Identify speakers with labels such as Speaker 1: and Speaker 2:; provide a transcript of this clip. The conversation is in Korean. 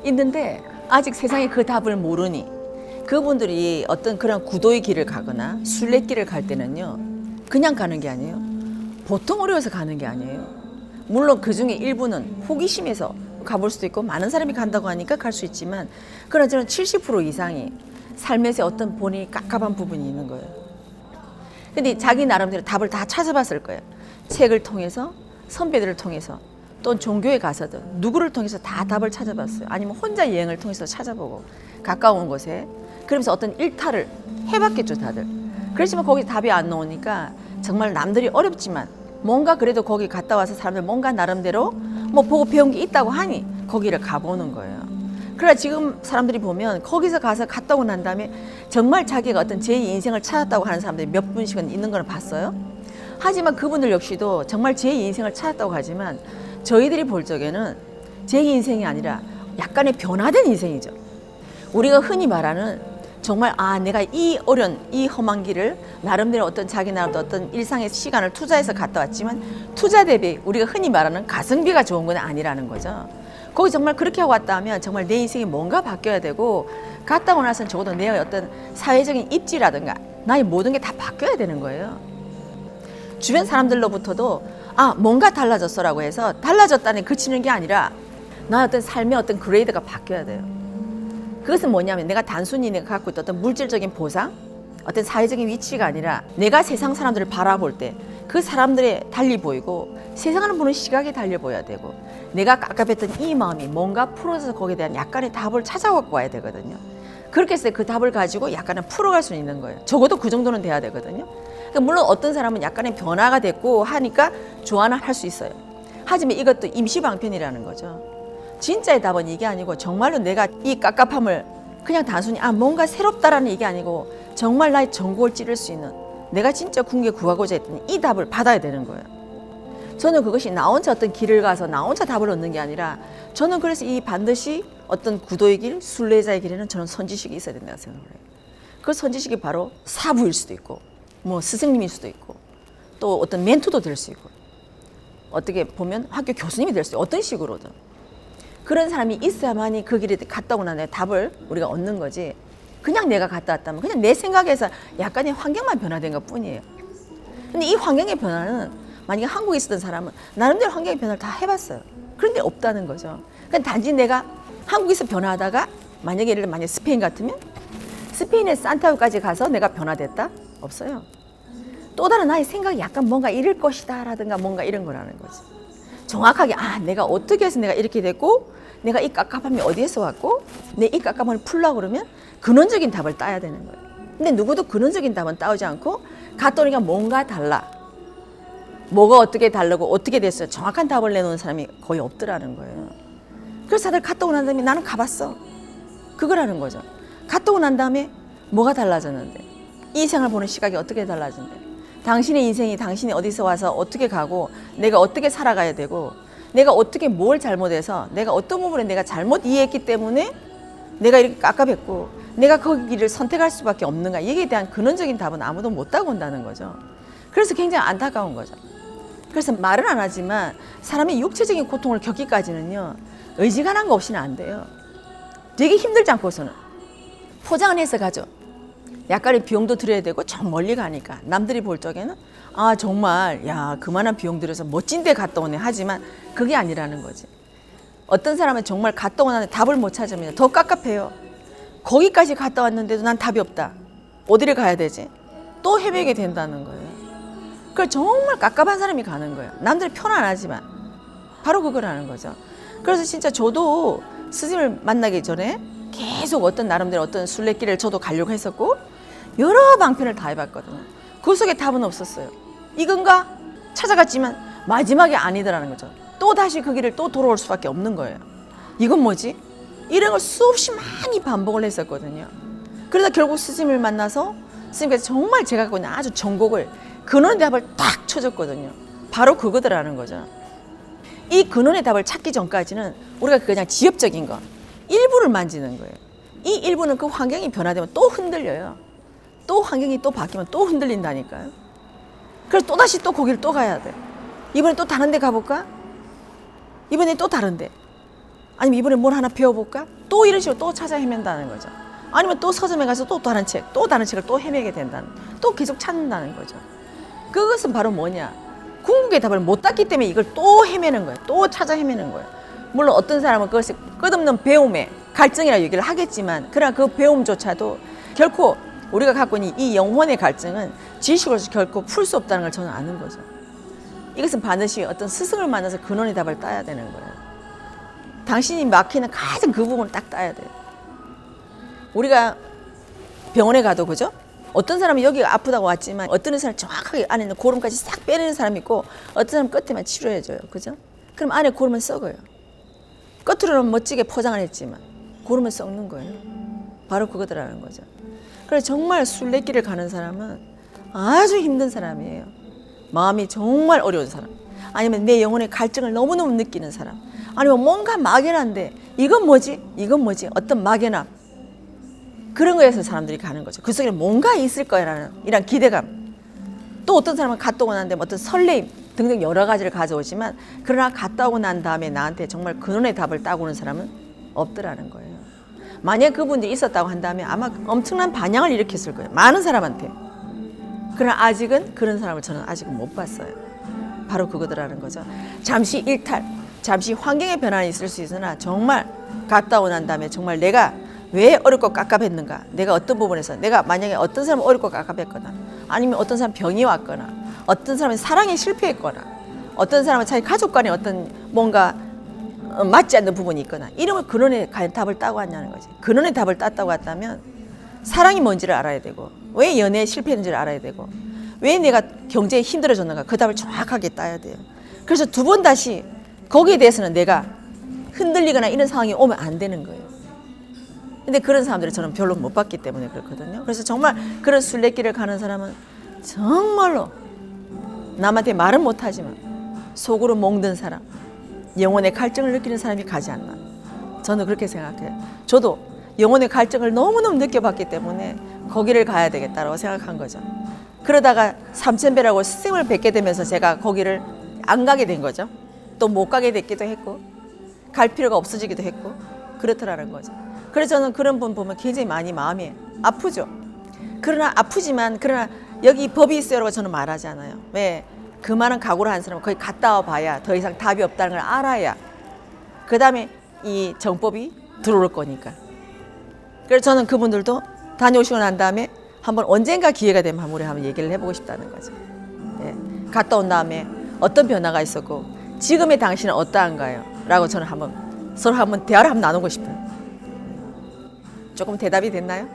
Speaker 1: 있는데 아직 세상에 그 답을 모르니 그분들이 어떤 그런 구도의 길을 가거나 순례길을 갈 때는요, 그냥 가는 게 아니에요. 보통 어려워서 가는 게 아니에요. 물론 그 중에 일부는 호기심에서 가볼 수도 있고 많은 사람이 간다고 하니까 갈 수 있지만, 그러나 저는 70% 이상이 삶에서 어떤 본인이 깝깝한 부분이 있는 거예요. 근데 자기 나름대로 답을 다 찾아봤을 거예요. 책을 통해서, 선배들을 통해서, 또 종교에 가서든 누구를 통해서 다 답을 찾아봤어요. 아니면 혼자 여행을 통해서 찾아보고 가까운 곳에, 그러면서 어떤 일탈을 해봤겠죠 다들. 그렇지만 거기 답이 안 나오니까 정말 남들이 어렵지만 뭔가 그래도 거기 갔다 와서 사람들 뭔가 나름대로 뭐 보고 배운 게 있다고 하니 거기를 가보는 거예요. 그러나 지금 사람들이 보면 거기서 가서 갔다 오고 난 다음에 정말 자기가 어떤 제2 인생을 찾았다고 하는 사람들이 몇 분씩은 있는 걸 봤어요. 하지만 그분들 역시도 정말 제2 인생을 찾았다고 하지만 저희들이 볼 적에는 제2 인생이 아니라 약간의 변화된 인생이죠. 우리가 흔히 말하는 정말 내가 이 어려운 이 험한 길을 나름대로 어떤 자기 나름도 어떤 일상의 시간을 투자해서 갔다 왔지만 투자 대비 우리가 흔히 말하는 가성비가 좋은 건 아니라는 거죠. 거기 정말 그렇게 하고 왔다 하면 정말 내 인생이 뭔가 바뀌어야 되고, 갔다 오고 나서는 적어도 내 어떤 사회적인 입지라든가 나의 모든 게 다 바뀌어야 되는 거예요. 주변 사람들로부터도 뭔가 달라졌어라고 해서 달라졌다는 그치는 게 아니라 나의 어떤 삶의 어떤 그레이드가 바뀌어야 돼요. 그것은 뭐냐면 내가 단순히 내가 갖고 있던 어떤 물질적인 보상, 어떤 사회적인 위치가 아니라 내가 세상 사람들을 바라볼 때 그 사람들의 달리 보이고 세상을 보는 시각이 달리 보여야 되고, 내가 깝깝했던 이 마음이 뭔가 풀어져서 거기에 대한 약간의 답을 찾아갖고 와야 되거든요. 그렇게 해서 그 답을 가지고 약간은 풀어갈 수 있는 거예요. 적어도 그 정도는 돼야 되거든요. 그러니까 물론 어떤 사람은 약간의 변화가 됐고 하니까 조언을 할 수 있어요. 하지만 이것도 임시방편이라는 거죠. 진짜의 답은 이게 아니고 정말로 내가 이 깝깝함을 그냥 단순히 뭔가 새롭다라는 얘기 아니고 정말 나의 전곡을 찌를 수 있는, 내가 진짜 궁극에 구하고자 했던 이 답을 받아야 되는 거예요. 저는 그것이 나 혼자 어떤 길을 가서 나 혼자 답을 얻는 게 아니라, 저는 그래서 이 반드시 어떤 구도의 길, 순례자의 길에는 저는 선지식이 있어야 된다고 생각을 해요. 그 선지식이 바로 사부일 수도 있고 뭐 스승님일 수도 있고 또 어떤 멘토도 될 수 있고, 어떻게 보면 학교 교수님이 될 수도 있고, 어떤 식으로든 그런 사람이 있어야만이 그 길에 갔다 오고 나서 답을 우리가 얻는 거지, 그냥 내가 갔다 왔다면 그냥 내 생각에서 약간의 환경만 변화된 것 뿐이에요. 근데 이 환경의 변화는 만약에 한국에 있었던 사람은 나름대로 환경의 변화를 다 해봤어요. 그런데 없다는 거죠. 그냥 단지 내가 한국에서 변화하다가 만약에 예를 들면 만약에 스페인 같으면 스페인의 산타우까지 가서 내가 변화됐다? 없어요. 또 다른 나의 생각이 약간 뭔가 이럴 것이다 라든가 뭔가 이런 거라는 거지. 정확하게 내가 어떻게 해서 내가 이렇게 됐고 내가 이 깝깝함이 어디에서 왔고 내 이 깝깝함을 풀려고 그러면 근원적인 답을 따야 되는 거예요. 근데 누구도 근원적인 답은 따오지 않고 갔다 오니까 뭔가 달라. 뭐가 어떻게 다르고 어떻게 됐어요. 정확한 답을 내놓는 사람이 거의 없더라는 거예요. 그래서 다들 갔다 오고 난 다음에 나는 가봤어. 그거라는 거죠. 갔다 오고 난 다음에 뭐가 달라졌는데, 이 생을 보는 시각이 어떻게 달라진대, 당신의 인생이 당신이 어디서 와서 어떻게 가고 내가 어떻게 살아가야 되고 내가 어떻게 뭘 잘못해서 내가 어떤 부분에 내가 잘못 이해했기 때문에 내가 이렇게 깝깝했고 내가 그 길을 선택할 수밖에 없는가, 이에 대한 근원적인 답은 아무도 못 따고 온다는 거죠. 그래서 굉장히 안타까운 거죠. 그래서 말은 안 하지만 사람이 육체적인 고통을 겪기까지는요 의지가난 거 없이는 안 돼요. 되게 힘들지 않고서는 포장을 해서 가죠. 약간의 비용도 들여야 되고 저 멀리 가니까 남들이 볼 적에는 정말 그만한 비용 들여서 멋진 데 갔다 오네 하지만 그게 아니라는 거지. 어떤 사람은 정말 갔다 오는데 답을 못 찾으면 더 깝깝해요. 거기까지 갔다 왔는데도 난 답이 없다. 어디를 가야 되지? 또 헤매게 된다는 거예요. 그걸 정말 깝깝한 사람이 가는 거예요. 남들이 표현 안 하지만 바로 그거라는 거죠. 그래서 진짜 저도 스승을 만나기 전에 계속 어떤 나름대로 어떤 순례길을 저도 가려고 했었고 여러 방편을 다 해봤거든요. 그 속에 답은 없었어요. 이건가? 찾아갔지만 마지막에 아니더라는 거죠. 또 다시 그 길을 또 돌아올 수밖에 없는 거예요. 이건 뭐지? 이런 걸 수없이 많이 반복을 했었거든요. 그러다 결국 스승님을 만나서 스승님께서 정말 제가 갖고 있는 아주 전곡을 근원의 답을 딱 쳐줬거든요. 바로 그거더라는 거죠. 이 근원의 답을 찾기 전까지는 우리가 그냥 지엽적인 거 일부를 만지는 거예요. 이 일부는 그 환경이 변화되면 또 흔들려요. 또 환경이 또 바뀌면 또 흔들린다니까요. 그래서 또다시 또 거기를 또 가야 돼. 이번에 또 다른 데 가볼까? 이번에 또 다른 데. 아니면 이번에 뭘 하나 배워볼까? 또 이런 식으로 또 찾아 헤맨다는 거죠. 아니면 또 서점에 가서 또 다른 책, 또 다른 책을 또 헤매게 된다는, 또 계속 찾는다는 거죠. 그것은 바로 뭐냐? 궁극의 답을 못 땄기 때문에 이걸 또 헤매는 거예요. 또 찾아 헤매는 거예요. 물론 어떤 사람은 그것이 끝없는 배움의 갈증이라 얘기를 하겠지만, 그러나 그 배움조차도 결코 우리가 갖고 있는 이 영혼의 갈증은 지식으로서 결코 풀 수 없다는 걸 저는 아는 거죠. 이것은 반드시 어떤 스승을 만나서 근원의 답을 따야 되는 거예요. 당신이 막히는 가장 그 부분을 딱 따야 돼요. 우리가 병원에 가도 그죠? 어떤 사람은 여기가 아프다고 왔지만 어떤 사람은 정확하게 안에 있는 고름까지 싹 빼내는 사람이 있고, 어떤 사람은 끝에만 치료해줘요. 그죠? 그럼 안에 고름은 썩어요. 겉으로는 멋지게 포장을 했지만 고름은 썩는 거예요. 바로 그거더라는 거죠. 그래서 정말 순례길을 가는 사람은 아주 힘든 사람이에요. 마음이 정말 어려운 사람, 아니면 내 영혼의 갈증을 너무너무 느끼는 사람, 아니면 뭔가 막연한데 이건 뭐지? 이건 뭐지? 어떤 막연함, 그런 거에서 사람들이 가는 거죠. 그 속에 뭔가 있을 거라는 이런 기대감. 또 어떤 사람은 갔다 오고 난 다음에 어떤 설레임 등등 여러 가지를 가져오지만, 그러나 갔다 오고 난 다음에 나한테 정말 근원의 답을 따고 오는 사람은 없더라는 거예요. 만약 그분들이 있었다고 한다면 아마 엄청난 반향을 일으켰을 거예요. 많은 사람한테. 그러나 아직은 그런 사람을 저는 아직은 못 봤어요. 바로 그거더라는 거죠. 잠시 일탈, 잠시 환경의 변화는 있을 수 있으나 정말 갔다 오고 난 다음에 정말 내가 왜 어렵고 깝깝했는가, 내가 어떤 부분에서, 내가 만약에 어떤 사람은 어렵고 깝깝했거나, 아니면 어떤 사람 병이 왔거나, 어떤 사람은 사랑에 실패했거나, 어떤 사람은 자기 가족 간에 어떤 뭔가 맞지 않는 부분이 있거나, 이러면 근원의 답을 따고 왔냐는 거지. 근원의 답을 땄다고 했다면 사랑이 뭔지를 알아야 되고, 왜 연애에 실패했는지를 알아야 되고, 왜 내가 경제에 힘들어졌는가, 그 답을 정확하게 따야 돼요. 그래서 두 번 다시 거기에 대해서는 내가 흔들리거나 이런 상황이 오면 안 되는 거예요. 근데 그런 사람들을 저는 별로 못 봤기 때문에 그렇거든요. 그래서 정말 그런 순례길을 가는 사람은 정말로 남한테 말은 못하지만 속으로 멍든 사람, 영혼의 갈증을 느끼는 사람이 가지 않나, 저는 그렇게 생각해요. 저도 영혼의 갈증을 너무너무 느껴봤기 때문에 거기를 가야 되겠다고 생각한 거죠. 그러다가 삼천배라고 스승을 뵙게 되면서 제가 거기를 안 가게 된 거죠. 또 못 가게 됐기도 했고, 갈 필요가 없어지기도 했고, 그렇더라는 거죠. 그래서 저는 그런 분 보면 굉장히 많이 마음이 아프죠. 그러나 아프지만, 그러나 여기 법이 있어요라고 저는 말하지 않아요. 왜? 그 많은 각오를 한 사람은 거기 갔다 와 봐야 더 이상 답이 없다는 걸 알아야 그 다음에 이 정법이 들어올 거니까. 그래서 저는 그분들도 다녀오시고 난 다음에 한번 언젠가 기회가 되면 우리 한번 얘기를 해보고 싶다는 거죠. 예. 갔다 온 다음에 어떤 변화가 있었고 지금의 당신은 어떠한가요? 라고 저는 한번 서로 한번 대화를 한번 나누고 싶어요. 조금 대답이 됐나요?